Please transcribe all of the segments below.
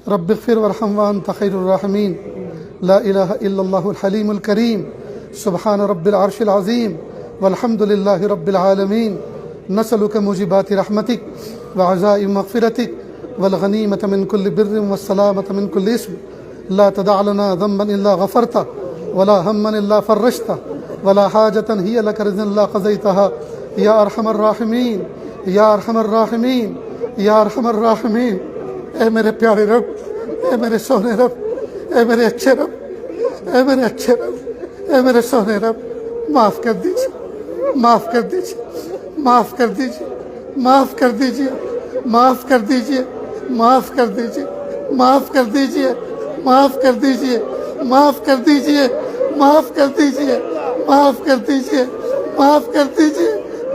رب اغفر وارحم وانت خیر الراحمین لا الہ الا اللہ الحلیم الکریم سبحان رب العرش العظیم والحمد للہ رب العالمین نسألک موجبات رحمتک وعزائم مغفرتک والغنیمۃ من کل بر والسلامۃ من کل اسم لا تدع لنا ذنبا الا غفرتہ ولا ہما الا فرجتہ ولا حاجۃ ہی لک رضا الا قضیتہا یا ارحم الراحمین یا ارحم الراحمین یا ارحم الراحمین۔ اے میرے پیارے رب، اے میرے سونے رب، اے میرے اچھے رب، اے میرے اچھے رب، اے میرے سونے رب، معاف کر دیجیے، معاف کر دیجیے، معاف کر دیجیے، معاف کر دیجیے، معاف کر دیجیے، معاف کر دیجیے، معاف کر دیجیے، معاف کر دیجیے، معاف کر دیجیے، معاف کر دیجیے، معاف کر دیجیے، معاف کر دیجیے،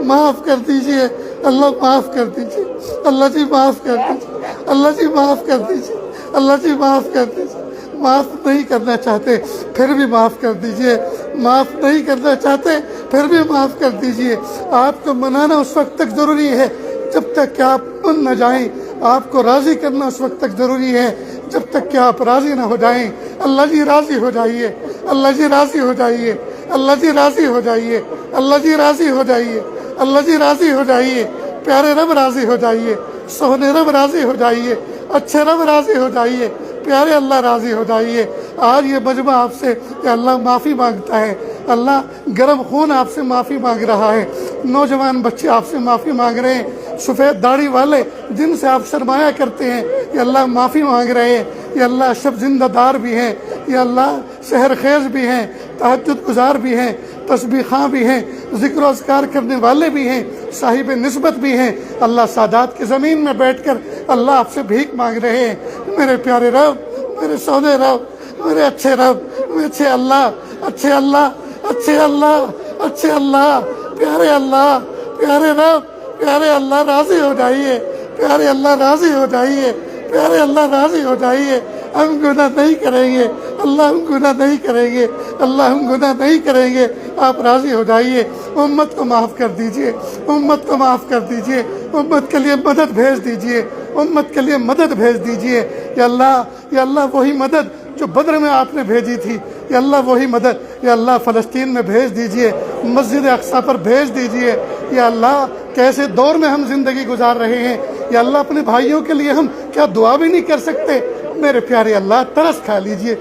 معاف کر دیجیے، اللہ معاف کر دیجیے، اللہ جی معاف کر دیجیے، اللہ جی معاف کر دیجیے، اللہ جی معاف کر دیجیے۔ معاف نہیں کرنا چاہتے پھر بھی معاف کر دیجیے، معاف نہیں کرنا چاہتے پھر بھی معاف کر دیجیے۔ آپ کو منانا اس وقت تک ضروری ہے جب تک کہ آپ من نہ جائیں، آپ کو راضی کرنا اس وقت تک ضروری ہے جب تک کہ آپ راضی نہ ہو جائیں۔ اللہ جی راضی ہو جائیے، اللہ جی راضی ہو جائیے، اللہ جی راضی ہو جائیے، اللہ جی راضی ہو جائیے، اللہ جی راضی ہو جائیے، پیارے رب راضی ہو جائیے، سونے رب راضی ہو جائیے، اچھے رب راضی ہو جائیے، پیارے اللہ راضی ہو جائیے۔ آج یہ مجمع آپ سے کہ اللہ معافی مانگتا ہے، اللہ گرم خون آپ سے معافی مانگ رہا ہے، نوجوان بچے آپ سے معافی مانگ رہے ہیں، سفید داڑھی والے جن سے آپ شرمایا کرتے ہیں یہ اللہ معافی مانگ رہے ہیں، یہ اللہ شب زندہ دار بھی ہیں، یہ اللہ سحر خیز بھی ہیں، تہجد گزار بھی ہیں، تسبیح خواں بھی ہیں، ذکر و اذکار کرنے والے بھی ہیں، صاحب نسبت بھی ہیں۔ اللہ سادات کی زمین میں بیٹھ کر اللہ آپ سے بھیک مانگ رہے ہیں۔ میرے پیارے رب، میرے سونے رب، میرے اچھے رب، میرے اچھے اللہ، اچھے اللہ، اچھے اللہ، اچھے اللہ، پیارے اللہ، پیارے رب، پیارے اللہ راضی ہو جائیے، پیارے اللہ راضی ہو جائیے، پیارے اللہ راضی ہو جائیے۔ ہم گناہ نہیں کریں گے اللہ، ہم گناہ نہیں کریں گے اللہ، ہم گناہ نہیں کریں گے، آپ راضی ہو جائیے۔ امت کو معاف کر دیجئے، امت کو معاف کر دیجئے، امت کے لیے مدد بھیج دیجئے، امت کے لیے مدد بھیج دیجئے۔ یا اللہ، یا اللہ وہی مدد جو بدر میں آپ نے بھیجی تھی، یا اللہ وہی مدد یا اللہ فلسطین میں بھیج دیجئے، مسجد اقصیٰ پر بھیج دیجئے۔ یا اللہ کیسے دور میں ہم زندگی گزار رہے ہیں، یا اللہ اپنے بھائیوں کے لیے ہم کیا دعا بھی نہیں کر سکتے؟ میرے پیارے اللہ ترس کھا لیجئے،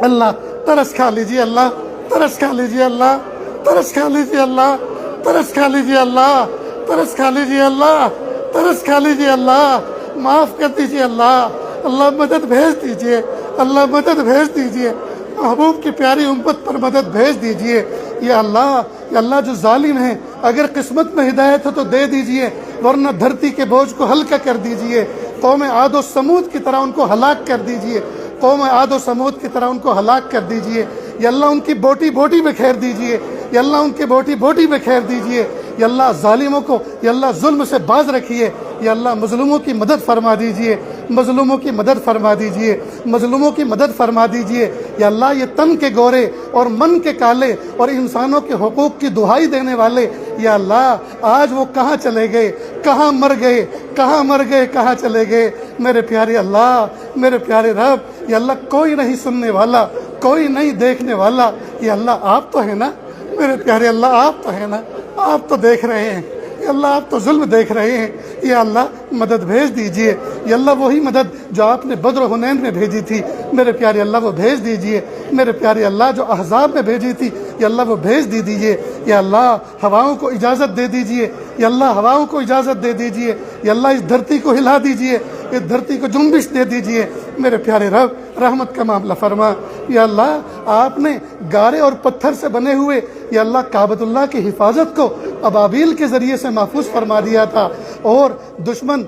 اللہ ترس کھا لیجئے، اللہ ترس کھا لیجئے، اللہ ترس کھا لیجئے، اللہ ترس کھا لیجئے، اللہ ترس کھا لیجئے، اللہ ترس کھا لیجئے، اللہ معاف کر دیجئے، اللہ اللہ مدد بھیج دیجئے، اللہ مدد بھیج دیجئے، محبوب کی پیاری امت پر مدد بھیج دیجئے۔ یا اللہ جو ظالم ہیں اگر قسمت میں ہدایت ہے تو دے دیجئے، ورنہ دھرتی کے بوجھ کو ہلکا کر دیجئے۔ قوم عاد و سمود کی طرح ان کو ہلاک کر دیجئے، قوم عاد و سمود کی طرح ان کو ہلاک کر دیجئے۔ یا اللہ ان کی بوٹی بوٹی بکھیر دیجئے، یا اللہ ان کی بوٹی بوٹی بکھیر دیجئے۔ یا اللہ ظالموں کو یا اللہ ظلم سے باز رکھیے، یا اللہ مظلوموں کی مدد فرما دیجئے، مظلوموں کی مدد فرما دیجئے، مظلوموں کی مدد فرما دیجئے۔ یا اللہ یہ تن کے گورے اور من کے کالے اور انسانوں کے حقوق کی دہائی دینے والے، یا اللہ آج وہ کہاں چلے گئے، کہاں مر گئے، کہاں مر گئے، کہاں چلے گئے؟ میرے پیارے اللہ، میرے پیارے رب، یا اللہ کوئی نہیں سننے والا، کوئی نہیں دیکھنے والا، یا اللہ آپ تو ہیں نا؟ میرے پیارے اللہ آپ تو ہیں نا؟ آپ تو دیکھ رہے ہیں، یا اللہ آپ تو ظلم دیکھ رہے ہیں، یا اللہ مدد بھیج دیجئے۔ یا اللہ وہی مدد جو آپ نے بدر و حنین میں بھیجی تھی میرے پیارے اللہ وہ بھیج دیجئے، میرے پیارے اللہ جو احزاب میں بھیجی تھی یا اللہ وہ بھیج دیجئے۔ یا اللہ ہواؤں کو اجازت دے دیجئے، یا اللہ ہواؤں کو اجازت دے دیجئے، یا اللہ اس دھرتی کو ہلا دیجئے، اس دھرتی کو جنبش دے دیجئے۔ میرے پیارے رب رحمت کا معاملہ فرما۔ یا اللہ آپ نے گارے اور پتھر سے بنے ہوئے یا اللہ کعبۃ اللہ کی حفاظت کو ابابیل کے ذریعے سے محفوظ فرما دیا تھا، اور دشمن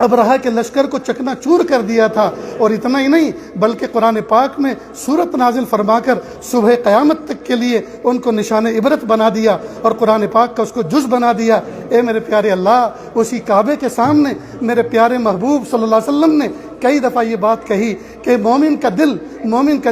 ابرہہ کے لشکر کو چکنا چور کر دیا تھا۔ اور اتنا ہی نہیں بلکہ قرآن پاک میں سورت نازل فرما کر صبح قیامت تک کے لیے ان کو نشان عبرت بنا دیا، اور قرآن پاک کا اس کو جز بنا دیا۔ اے میرے پیارے اللہ اسی کعبے کے سامنے میرے پیارے محبوب صلی اللہ علیہ وسلم نے کئی دفعہ یہ بات کہی کہ مومن کا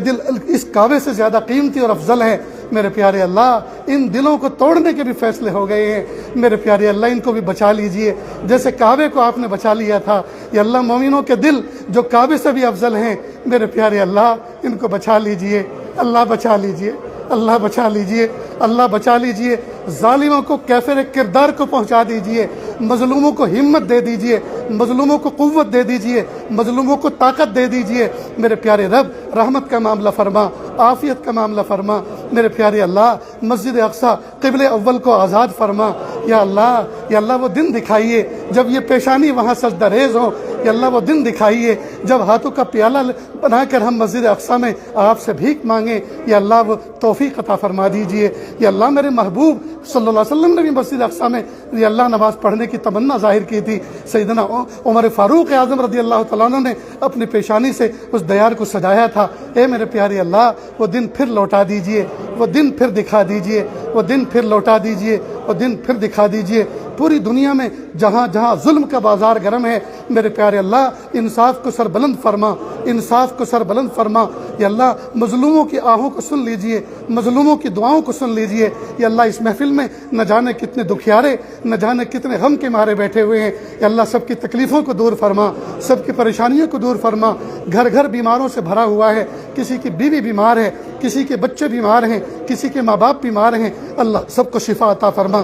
دل اس کعبے سے زیادہ قیمتی اور افضل ہے۔ میرے پیارے اللہ ان دلوں کو توڑنے کے بھی فیصلے ہو گئے ہیں، میرے پیارے اللہ ان کو بھی بچا لیجئے، جیسے کعبے کو آپ نے بچا لیا تھا۔ یا اللہ مومنوں کے دل جو کعبے سے بھی افضل ہیں، میرے پیارے اللہ ان کو بچا لیجئے، اللہ بچا لیجئے، اللہ بچا لیجئے، اللہ بچا لیجئے۔ ظالموں کو کیفر کردار کو پہنچا دیجئے، مظلوموں کو ہمت دے دیجئے، مظلوموں کو قوت دے دیجئے، مظلوموں کو طاقت دے دیجئے۔ میرے پیارے رب رحمت کا معاملہ فرما، عافیت کا معاملہ فرما، میرے پیارے اللہ مسجد اقصی قبلہ اول کو آزاد فرما۔ یا اللہ وہ دن دکھائیے جب یہ پیشانی وہاں سجدہ ریز ہو، یا اللہ وہ دن دکھائیے جب ہاتھوں کا پیالہ بنا کر ہم مسجد اقصی میں آپ سے بھیک مانگیں، یا اللہ وہ توفیق عطا فرما دیجئے۔ یا اللہ میرے محبوب صلی اللہ علیہ وسلم نے بھی مسجد اقصی میں یا اللہ نماز پڑھنے کی تمنا ظاہر کی تھی، سیدنا عمر فاروق اعظم رضی اللہ تعالیٰ عنہ نے اپنی پیشانی سے اس دیار کو سجایا تھا۔ اے میرے پیارے اللہ وہ دن پھر لوٹا دیجئے، وہ دن پھر دکھا دیجئے، وہ دن پھر لوٹا دیجئے، وہ دن پھر دکھا دیجئے۔ پوری دنیا میں جہاں جہاں ظلم کا بازار گرم ہے، میرے پیارے اللہ انصاف کو سر بلند فرما، انصاف کو سر بلند فرما۔ یا اللہ مظلوموں کی آہوں کو سن لیجئے، مظلوموں کی دعاؤں کو سن لیجئے۔ یا اللہ اس محفل میں نہ جانے کتنے دکھیارے، نہ جانے کتنے غم کے مارے بیٹھے ہوئے ہیں، یا اللہ سب کی تکلیفوں کو دور فرما، سب کی پریشانیوں کو دور فرما۔ گھر گھر بیماروں سے بھرا ہوا ہے، کسی کی بیوی بیمار ہے، کسی کے بچے بیمار ہیں، کسی کے ماں باپ بیمار ہیں، اللہ سب کو شفا عطا فرما،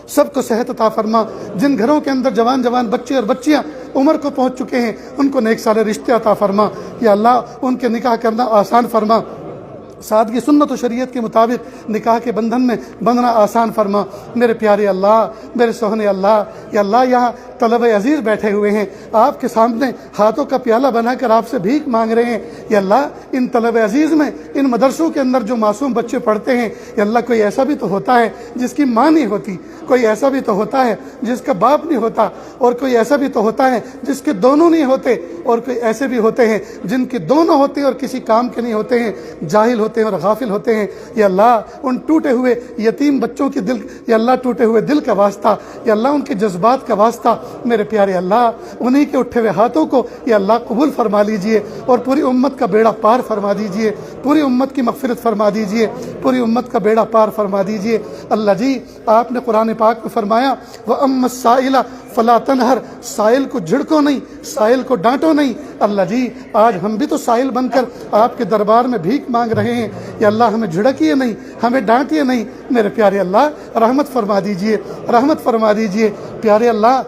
سب کو صحت عطا فرما۔ جن گھروں کے اندر جوان جوان بچے اور بچیاں عمر کو پہنچ چکے ہیں ان کو نیک سارے رشتے عطا فرما، یا اللہ ان کے نکاح کرنا آسان فرما، سادگی سنت و شریعت کے مطابق نکاح کے بندھن میں بندھنا آسان فرما۔ میرے پیارے اللہ میرے سہنے اللہ، یا اللہ یہاں طلبہ عزیز بیٹھے ہوئے ہیں، آپ کے سامنے ہاتھوں کا پیالہ بنا کر آپ سے بھیک مانگ رہے ہیں، یا اللہ ان طلبہ عزیز میں ان مدرسوں کے اندر جو معصوم بچے پڑھتے ہیں، یا اللہ کوئی ایسا بھی تو ہوتا ہے جس کی ماں نہیں ہوتی، کوئی ایسا بھی تو ہوتا ہے جس کا باپ نہیں ہوتا، اور کوئی ایسا بھی تو ہوتا ہے جس کے دونوں نہیں ہوتے، اور کوئی ایسے بھی ہوتے ہیں جن کے دونوں ہوتے ہیں اور کسی کام کے نہیں ہوتے ہیں، جاہل ہوتے ہیں اور غافل ہوتے ہیں۔ یا اللہ ان ٹوٹے ہوئے یتیم بچوں کے دل، یا اللہ ٹوٹے ہوئے دل کا واسطہ، یا اللہ ان کے جذبات کا واسطہ، میرے پیارے اللہ انہی کے اٹھے ہوئے ہاتھوں کو یا اللہ قبول فرما لیجئے، اور پوری امت کا بیڑا پار فرما دیجئے، پوری امت کی مغفرت فرما دیجئے، پوری امت کا بیڑا پار فرما دیجئے۔ اللہ جی آپ نے قرآن پاک میں فرمایا وَأَمَّا السَّائِلَ فَلَا تَنْهَرْ، سائل کو جھڑکو نہیں، سائل کو ڈانٹو نہیں۔ اللہ جی آج ہم بھی تو سائل بن کر آپ کے دربار میں بھیک مانگ رہے ہیں، یا اللہ ہمیں جھڑکیے نہیں، ہمیں ڈانٹیے نہیں، میرے پیارے اللہ رحمت فرما دیجئے، رحمت فرما دیجئے۔ پیارے اللہ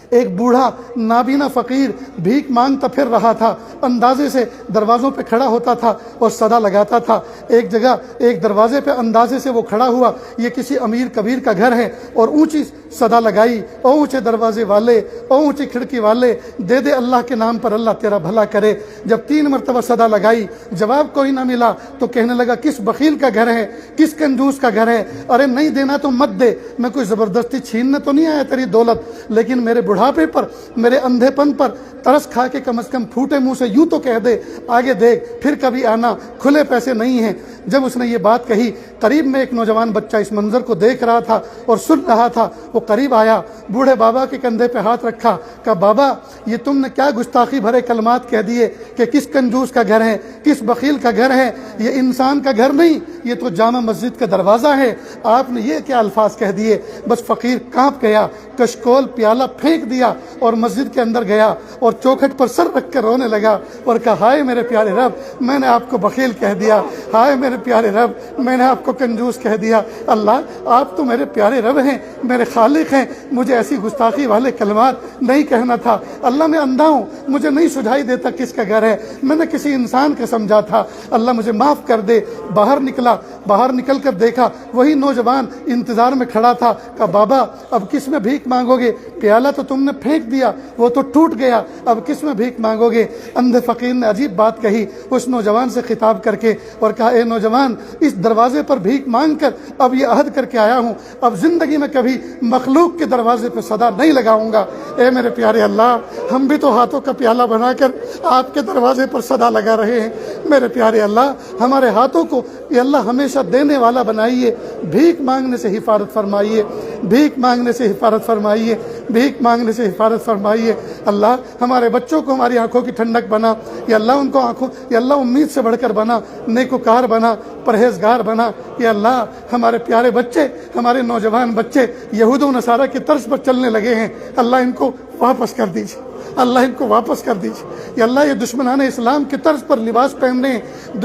ایک بوڑھا نابینا فقیر بھیک مانگتا پھر رہا تھا، اندازے سے دروازوں پہ کھڑا ہوتا تھا اور صدا لگاتا تھا۔ ایک جگہ ایک دروازے پہ اندازے سے وہ کھڑا ہوا، یہ کسی امیر کبیر کا گھر ہے، اور اونچی صدا لگائی، او اونچے دروازے والے، او اونچی کھڑکی والے، دے دے اللہ کے نام پر اللہ تیرا بھلا کرے۔ جب 3 مرتبہ صدا لگائی جواب کوئی نہ ملا تو کہنے لگا کس بخیل کا گھر ہے، کس کنجوس کا گھر ہے، ارے نہیں دینا تو مت دے، میں کوئی زبردستی چھیننے تو نہیں آیا تیری دولت، لیکن میرے بڑھاپے پر، میرے اندھے پن پر ترس کھا کے کم از کم پھوٹے منہ سے یوں تو کہہ دے آگے دیکھ پھر کبھی آنا، کھلے پیسے نہیں ہیں۔ جب اس نے یہ بات کہی قریب میں ایک نوجوان بچہ اس منظر کو دیکھ رہا تھا اور سن رہا تھا، وہ قریب آیا، بوڑھے بابا کے کندھے پہ ہاتھ رکھا، کہا بابا یہ تم نے کیا گستاخی بھرے کلمات کہہ دیے کہ کس کنجوس کا گھر ہے، کس بخیل کا گھر ہے، یہ انسان کا گھر نہیں، یہ تو جامع مسجد کا دروازہ ہے، آپ نے یہ کیا الفاظ کہہ دیے۔ بس فقیر کانپ گیا، کشکول پیالہ پھینک دیا اور مسجد کے اندر گیا اور چوکھٹ پر سر رکھ کر رونے لگا اور کہا ہائے میرے پیارے رب میں نے آپ کو بخیل کہہ دیا، ہائے میرے پیارے رب میں نے آپ کو کنجوس کہہ دیا۔ اللہ آپ تو میرے پیارے رب ہیں، میرے خالق ہیں، مجھے ایسی گستاخی والے کلمات نہیں کہنا تھا۔ اللہ میں اندھا ہوں، مجھے نہیں سجھائی دیتا کس کا گھر ہے، میں نے کسی انسان کا سمجھا تھا، اللہ مجھے معاف کر دے۔ باہر نکلا، باہر نکل کر دیکھا وہی نوجوان انتظار میں کھڑا تھا، کہا بابا اب کس میں بھیک مانگو گے، پیالہ تو تم نے پھینک دیا، وہ تو ٹوٹ گیا، اب کس میں بھیک مانگو گے۔ اندھے فقیر نے عجیب بات کہی اس نوجوان سے خطاب کر کے اور کہا اے نوجوان اس دروازے پر بھیک مانگ کر اب یہ عہد کر کے آیا ہوں، اب زندگی میں کبھی مخلوق کے دروازے پہ صدا نہیں لگاؤں گا۔ اے میرے پیارے اللہ ہم بھی تو ہاتھوں کا پیالہ بنا کر آپ کے دروازے پر صدا لگا رہے ہیں، میرے پیارے اللہ ہمارے ہاتھوں کو یا اللہ ہمیشہ ہمیشہ دینے والا بنائیے، بھیک مانگنے سے حفاظت فرمائیے، بھیک مانگنے سے حفاظت فرمائیے، بھیک مانگنے سے حفاظت فرمائیے۔ اللہ ہمارے بچوں کو ہماری آنکھوں کی ٹھنڈک بنا، یا اللہ ان کو آنکھوں، یا اللہ امید سے بڑھ کر بنا، نیکوکار بنا، پرہیزگار بنا۔ یا اللہ ہمارے پیارے بچے، ہمارے نوجوان بچے یہود و نصارہ کی طرز پر چلنے لگے ہیں، اللہ ان کو واپس کر دیجیے، اللہ ان کو واپس کر دیجیے۔ یا اللہ یہ دشمنان اسلام کی طرز پر لباس پہن رہے ہیں،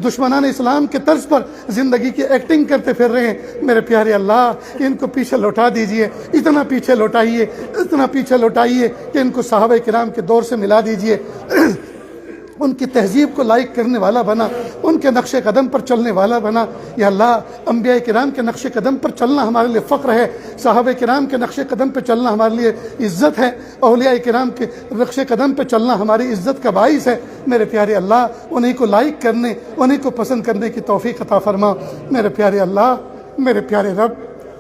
دشمنان اسلام کے طرز پر زندگی کی ایکٹنگ کرتے پھر رہے ہیں، میرے پیارے اللہ ان کو پیچھے لوٹا دیجئے، اتنا پیچھے لوٹائیے، اتنا پیچھے لوٹائیے کہ ان کو صحابہ کرام کے دور سے ملا دیجئے، ان کی تہذیب کو لائق کرنے والا بنا، ان کے نقش قدم پر چلنے والا بنا۔ یا اللہ انبیاء کرام کے نقش قدم پر چلنا ہمارے لیے فخر ہے، صحابہ کرام کے نقش قدم پہ چلنا ہمارے لیے عزت ہے، اولیاء کرام کے نقش قدم پہ چلنا ہماری عزت کا باعث ہے۔ میرے پیارے اللہ انہیں کو لائق کرنے، انہیں کو پسند کرنے کی توفیق عطا فرما۔ میرے پیارے اللہ، میرے پیارے رب،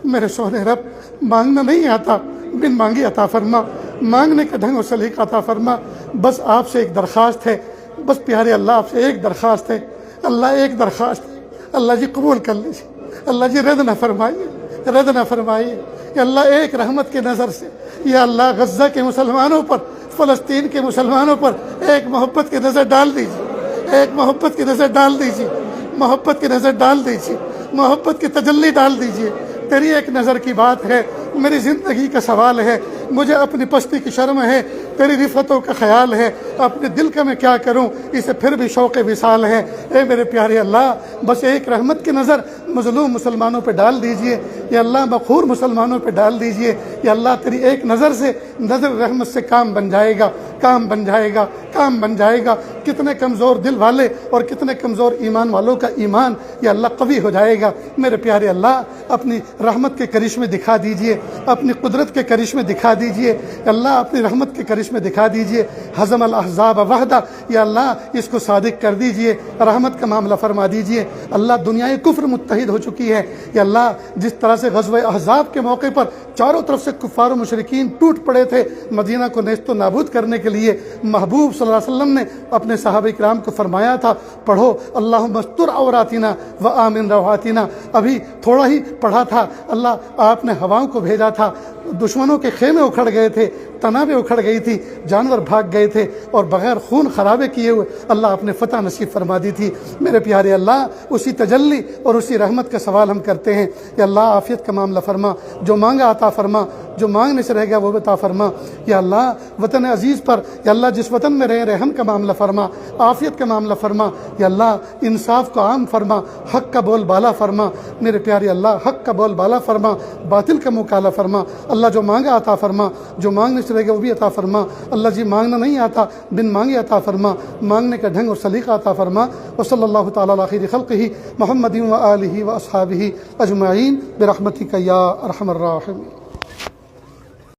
میرے سونے رب، مانگنا نہیں آتا، بن مانگی عطا فرما، مانگنے کا ڈھنگ و سلیقہ عطا فرما۔ بس آپ سے ایک درخواست ہے، بس پیارے اللہ آپ سے ایک درخواست ہے، اللہ ایک درخواست ہے، اللہ جی قبول کر لیجیے، اللہ جی رد نہ فرمائیے، رد نہ فرمائیے۔ یا اللہ ایک رحمت کی نظر سے، یا اللہ غزہ کے مسلمانوں پر، فلسطین کے مسلمانوں پر ایک محبت کی نظر ڈال دیجیے، ایک محبت کی نظر ڈال دیجیے، محبت کی نظر ڈال دیجیے، محبت کی تجلی ڈال دیجیے۔ تیری ایک نظر کی بات ہے، میری زندگی کا سوال ہے، مجھے اپنی پستی کی شرم ہے، تیری رفتوں کا خیال ہے، اپنے دل کا میں کیا کروں، اسے پھر بھی شوق وصال ہے۔ اے میرے پیارے اللہ بس ایک رحمت کی نظر مظلوم مسلمانوں پہ ڈال دیجئے، یا اللہ مقہور مسلمانوں پہ ڈال دیجئے۔ یا اللہ تیری ایک نظر سے، نظر رحمت سے کام بن جائے گا، کام بن جائے گا، کام بن جائے گا۔ کتنے کمزور دل والے اور کتنے کمزور ایمان والوں کا ایمان یا اللہ قوی ہو جائے گا۔ میرے پیارے اللہ اپنی رحمت کے کرشمے دکھا دیجئے، اپنی قدرت کے کرشمے دکھا دیجئے، اللہ اپنی رحمت کے کرشمے دکھا دیجئے۔ حزم الاحزاب وحدہ، یا اللہ اس کو صادق کر دیجئے، رحمت کا معاملہ فرما دیجئے۔ اللہ دنیا کفر متحد ہو چکی ہے، یا اللہ جس طرح سے غزوہ احزاب کے موقع پر چاروں طرف سے کفار و مشرکین ٹوٹ پڑے تھے مدینہ کو نیست و نابود کرنے کے لیے، محبوب صلی اللہ علیہ وسلم نے اپنے صحابہ کرام کو فرمایا تھا، پڑھو اللہم استر عوراتنا وآمن رواتنا۔ ابھی تھوڑا ہی پڑھا تھا، اللہ آپ نے ہواؤں کو بھیجا تھا، دشمنوں کے خیمے اکھڑ گئے تھے، تنابیں اکھڑ گئی تھی، جانور بھاگ گئے تھے، اور بغیر خون خرابے کیے ہوئے اللہ آپ نے فتح نصیب فرما دی تھی۔ میرے پیارے اللہ اسی تجلی اور اسی رحمت کا سوال ہم کرتے ہیں، یا اللہ عافیت کا معاملہ فرما، جو مانگا عطا فرما، جو مانگنے سے رہ گیا وہ عطا فرما۔ یا اللہ وطن عزیز پر، یا اللہ جس وطن میں رہے رحم کا معاملہ فرما، عافیت کا معاملہ فرما۔ یا اللہ انصاف کو عام فرما، حق کا بول بالا فرما۔ میرے پیارے اللہ حق کا بول بالا فرما، باطل کا مکالا فرما۔ اللہ جو مانگا عطا فرما، جو مانگنے سے رہ گیا وہ بھی عطا فرما۔ اللہ جی مانگنا نہیں آتا، بن مانگے عطا فرما، مانگنے کا ڈھنگ اور سلیقہ عطا فرما۔ وصلی اللہ تعالی علی خیر خلقہ محمد و آلہ و اصحابہ اجمعین برحمتک یا ارحم الراحمین۔